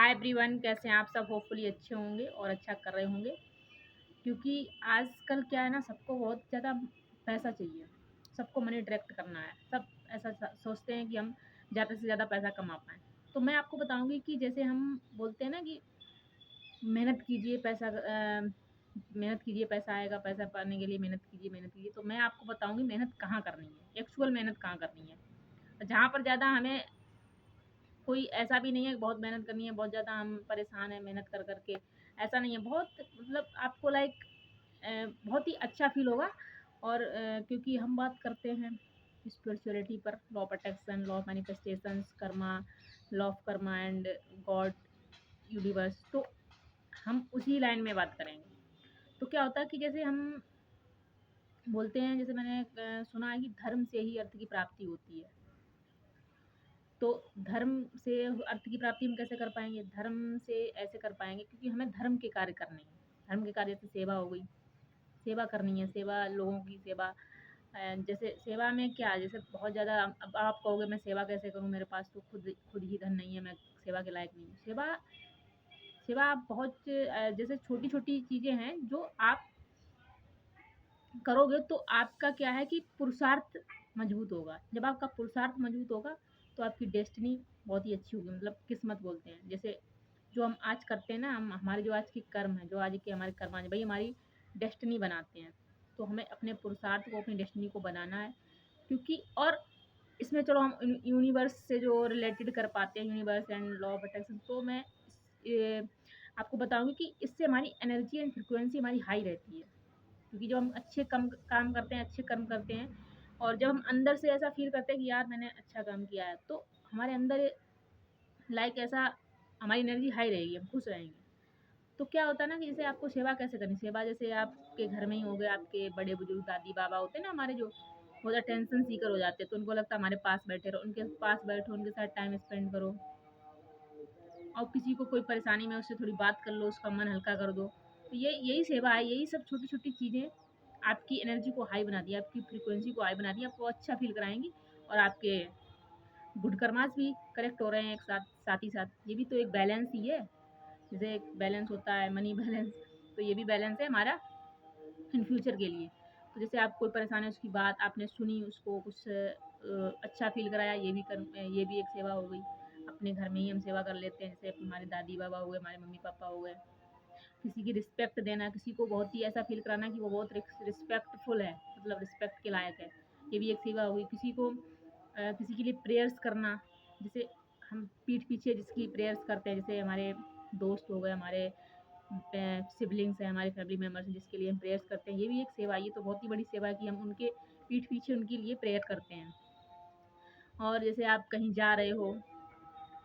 Hi everyone, कैसे हैं आप सब। होपफुली अच्छे होंगे और अच्छा कर रहे होंगे। क्योंकि आजकल क्या है ना, सबको बहुत ज़्यादा पैसा चाहिए। सबको मनी डायरेक्ट करना है। सब ऐसा सोचते हैं कि हम ज़्यादा से ज़्यादा पैसा कमा पाएँ। तो मैं आपको बताऊँगी कि जैसे हम बोलते हैं ना कि मेहनत कीजिए मेहनत कीजिए पैसा आएगा, पैसा पाने के लिए मेहनत कीजिए। तो मैं आपको बताऊँगी मेहनत कहाँ करनी है, एक्चुअल मेहनत कहाँ करनी है। जहाँ पर ज़्यादा हमें कोई ऐसा भी नहीं है कि बहुत मेहनत करनी है, बहुत ज़्यादा हम परेशान हैं मेहनत कर के, ऐसा नहीं है। बहुत मतलब आपको बहुत ही अच्छा फ़ील होगा। और क्योंकि हम बात करते हैं स्पिरिचुअलिटी पर, law of attraction, law of manifestations, Karma, law of Karma and God, universe. तो हम उसी लाइन में बात करेंगे। तो क्या होता है कि जैसे हम बोलते हैं, जैसे मैंने सुना है कि धर्म से ही अर्थ की प्राप्ति होती है। तो धर्म से अर्थ की प्राप्ति हम कैसे कर पाएँगे? धर्म से ऐसे कर पाएँगे क्योंकि हमें धर्म के कार्य करने हैं। धर्म के कार्य जैसे सेवा हो गई, सेवा करनी है, सेवा लोगों की सेवा। जैसे सेवा में क्या, जैसे बहुत ज़्यादा अब आप कहोगे मैं सेवा कैसे करूँ? मेरे पास तो खुद ही धन नहीं है, मैं सेवा के लायक नहीं हूँ। सेवा सेवा आप बहुत जैसे छोटी-छोटी चीज़ें हैं जो आप करोगे तो आपका क्या है कि पुरुषार्थ मजबूत होगा। जब आपका पुरुषार्थ मजबूत होगा तो आपकी डेस्टिनी बहुत ही अच्छी होगी, मतलब किस्मत बोलते हैं। जैसे जो हम आज करते हैं ना, हम हमारे जो आज के कर्म हैं, जो आज के हमारे कर्म हैं, वही हमारी डेस्टिनी बनाते हैं। तो हमें अपने पुरुषार्थ को, अपनी डेस्टिनी को बनाना है। क्योंकि और इसमें चलो हम यूनिवर्स से जो रिलेटेड कर पाते हैं, universe and law of attraction, तो मैं ये आपको बताऊँगी कि इससे हमारी एनर्जी एंड फ्रीक्वेंसी हमारी हाई रहती है। क्योंकि जब हम अच्छे कम काम करते हैं, अच्छे कर्म करते हैं और जब हम अंदर से ऐसा फ़ील करते हैं कि यार मैंने अच्छा काम किया है, तो हमारे अंदर ऐसा हमारी एनर्जी हाई रहेगी, हम खुश रहेंगे। तो क्या होता है ना कि जैसे आपको सेवा कैसे करनी, सेवा जैसे आपके घर में ही हो गए, आपके बड़े-बुजुर्ग दादी-बाबा होते हैं ना हमारे, जो बहुत ज़्यादा टेंशन सीकर हो जाते हैं, तो उनको लगता है हमारे पास बैठे रहो, उनके पास बैठो, उनके साथ टाइम स्पेंड करो। और किसी को कोई परेशानी में उससे थोड़ी बात कर लो, उसका मन हल्का कर दो। तो ये यही सेवा है, यही सब छोटी-छोटी चीज़ें आपकी एनर्जी को हाई बनाती है, आपकी फ्रीक्वेंसी को हाई बनाती है, आपको अच्छा फ़ील कराएँगी और आपके गुड कर्मास भी करेक्ट हो रहे हैं एक साथ, साथ ही साथ। ये भी तो एक बैलेंस ही है। जैसे एक बैलेंस होता है मनी बैलेंस, तो ये भी बैलेंस है हमारा इन फ्यूचर के लिए। तो जैसे आप कोई परेशानी है, उसकी बात आपने सुनी, उसको कुछ अच्छा फ़ील कराया, ये भी एक सेवा हो गई। अपने घर में ही हम सेवा कर लेते हैं, जैसे हमारे दादी-बाबा हो गए, हमारे मम्मी-पापा हो गए। किसी की रिस्पेक्ट देना, किसी को बहुत ही ऐसा फ़ील कराना कि वो बहुत रिस्पेक्टफुल है, मतलब रिस्पेक्ट के लायक है। ये भी एक सेवा हो गई। किसी को किसी के लिए प्रेयर्स करना, जैसे हम पीठ पीछे जिसकी प्रेयर्स करते हैं, जैसे हमारे दोस्त हो गए, हमारे सिबलिंग्स हैं, हमारे फैमिली मेम्बर्स हैं, जिसके लिए हम प्रेयर्स करते हैं, ये भी एक सेवा है। ये तो बहुत ही बड़ी सेवा है कि हम उनके पीठ पीछे उनके लिए प्रेयर करते हैं। और जैसे आप कहीं जा रहे हो,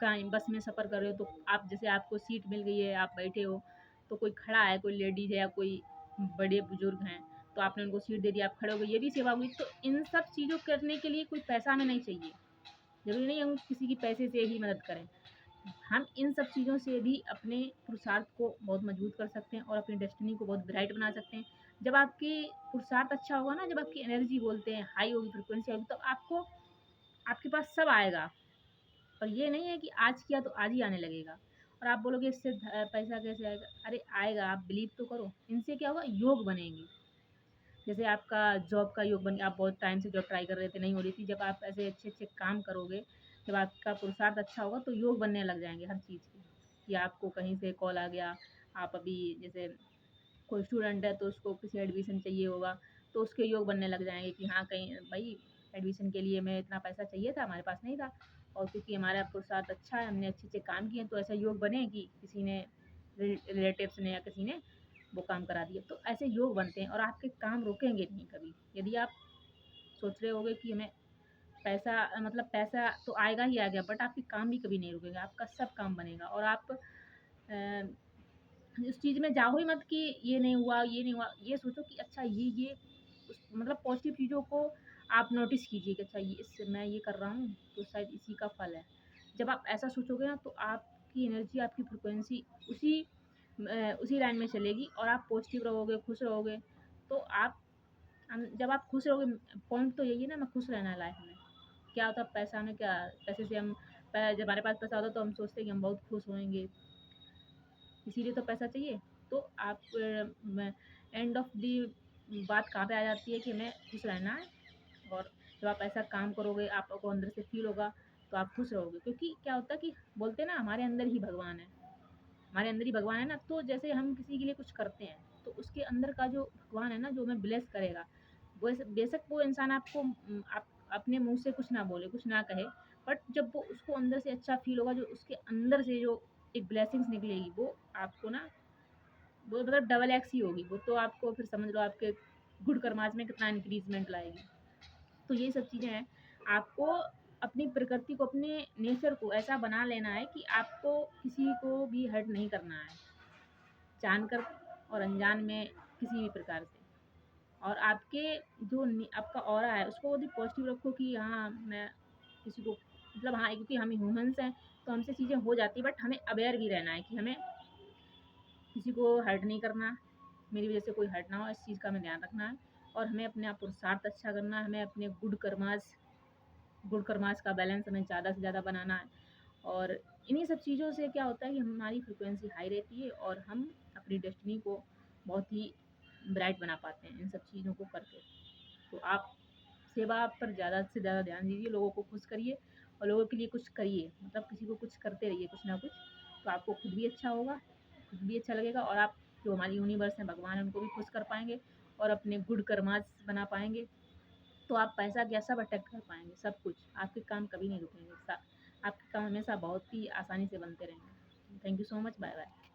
कहीं बस में सफ़र कर रहे हो, तो आप जैसे आपको सीट मिल गई है, आप बैठे हो, तो कोई खड़ा है, कोई लेडीज़ है या कोई बड़े बुजुर्ग हैं, तो आपने उनको सीट दे दी, आप खड़े हो गए, ये भी सेवा हुई। तो इन सब चीज़ों करने के लिए कोई पैसा हमें नहीं चाहिए। ज़रूरी नहीं हम किसी की पैसे से ही मदद करें। हम इन सब चीज़ों से भी अपने पुरुषार्थ को बहुत मजबूत कर सकते हैं और अपनी डेस्टिनी को बहुत ब्राइट बना सकते हैं। जब आपकी पुरुषार्थ अच्छा होगा ना, जब आपकी एनर्जी बोलते हैं हाई होगी, फ्रीक्वेंसी होगी, तो आपको आपके पास सब आएगा। और ये नहीं है कि आज किया तो आज ही आने लगेगा। और आप बोलोगे इससे पैसा कैसे आएगा? अरे आएगा, आप बिलीव तो करो। इनसे क्या होगा, योग बनेंगे। जैसे आपका जॉब का योग बन गया, आप बहुत टाइम से जॉब ट्राई कर रहे थे, नहीं हो रही थी। जब आप ऐसे अच्छे-अच्छे काम करोगे, जब आपका पुरुषार्थ अच्छा होगा तो योग बनने लग जाएँगे हर चीज़ के। कि आपको कहीं से कॉल आ गया, आप अभी जैसे कोई स्टूडेंट है तो उसको किसी एडमिशन चाहिए होगा, तो उसके योग बनने लग जाएँगे कि हाँ, कहीं भई एडमिशन के लिए मैं इतना पैसा चाहिए था, हमारे पास नहीं था। और क्योंकि हमारा पुरुषार्थ अच्छा है, हमने अच्छे-अच्छे काम किए हैं, तो ऐसा योग बने कि किसी ने रिलेटिव्स ने या किसी ने वो काम करा दिया। तो ऐसे योग बनते हैं और आपके काम रुकेंगे नहीं कभी। यदि आप सोच रहे होगे कि हमें पैसा मतलब पैसा तो आएगा ही आएगा, बट आपके काम भी कभी नहीं रुकेगा, आपका सब काम बनेगा। और आप उस चीज़ में जाओ ही मत कि ये नहीं हुआ, ये नहीं हुआ। ये सोचो कि अच्छा ये मतलब पॉज़िटिव चीज़ों को आप नोटिस कीजिए कि अच्छा ये इससे मैं ये कर रहा हूँ, तो शायद इसी का फल है। जब आप ऐसा सोचोगे ना, तो आपकी एनर्जी, आपकी फ्रीक्वेंसी उसी लाइन में चलेगी और आप पॉज़िटिव रहोगे, खुश रहोगे। तो आप जब आप खुश रहोगे, पॉइंट तो यही है ना, हमें खुश रहना है लाइफ़ में। क्या होता है पैसा में क्या, पैसे से हम जब हमारे पास पैसा होता है तो हम सोचते हैं कि हम बहुत खुश होंगे, इसीलिए तो पैसा चाहिए। तो आप एंड ऑफ दी बात कहाँ पे आ जाती है कि हमें खुश रहना है, और जब आप ऐसा काम करोगे आपको अंदर से फील होगा तो आप खुश रहोगे। क्योंकि क्या होता है कि बोलते हैं ना, हमारे अंदर ही भगवान है, हमारे अंदर ही भगवान है ना। तो जैसे हम किसी के लिए कुछ करते हैं तो उसके अंदर का जो भगवान है ना, जो हमें ब्लेस करेगा, वो बेशक वो इंसान आपको आप अपने मुंह से कुछ ना बोले, कुछ ना कहे, बट जब वो उसको अंदर से अच्छा फील होगा, जो उसके अंदर से जो एक ब्लेसिंग्स निकलेगी, वो आपको ना, वो मतलब डबल एक्स ही होगी वो, तो आपको फिर समझ लो आपके गुड कर्माज में कितना इंक्रीजमेंट लाएगी। तो ये सब चीज़ें हैं। आपको अपनी प्रकृति को, अपने नेचर को ऐसा बना लेना है कि आपको किसी को भी हर्ट नहीं करना है, जानकर और अनजान में किसी भी प्रकार से। और आपके जो आपका ऑरा है उसको यदि पॉजिटिव रखो कि हाँ मैं किसी को, मतलब हाँ, क्योंकि हम ह्यूमंस हैं तो हमसे चीज़ें हो जाती है, बट हमें अवेयर भी रहना है कि हमें किसी को हर्ट नहीं करना, मेरी वजह से कोई हर्ट ना हो, इस चीज़ का हमें ध्यान रखना है। और हमें अपने आप पुरुषार्थ अच्छा करना है, हमें अपने गुड कर्मास का बैलेंस हमें ज़्यादा से ज़्यादा बनाना है। और इन्हीं सब चीज़ों से क्या होता है कि हमारी फ्रिक्वेंसी हाई रहती है और हम अपनी डेस्टिनी को बहुत ही ब्राइट बना पाते हैं इन सब चीज़ों को करके। तो आप सेवा पर ज़्यादा से ज़्यादा ध्यान दीजिए, लोगों को खुश करिए और लोगों के लिए कुछ करिए, मतलब किसी को कुछ करते रहिए, कुछ ना कुछ। तो आपको खुद भी अच्छा होगा, खुद भी अच्छा लगेगा, और आप जो हमारी यूनिवर्स हैं, भगवान हैं, उनको भी खुश कर पाएँगे और अपने गुड कर्मास बना पाएँगे। तो आप पैसा क्या सब अट्रैक्ट कर पाएँगे, सब कुछ। आपके काम कभी नहीं रुकेंगे। आपके काम हमेशा बहुत ही आसानी से बनते रहेंगे। Thank you so much. Bye bye.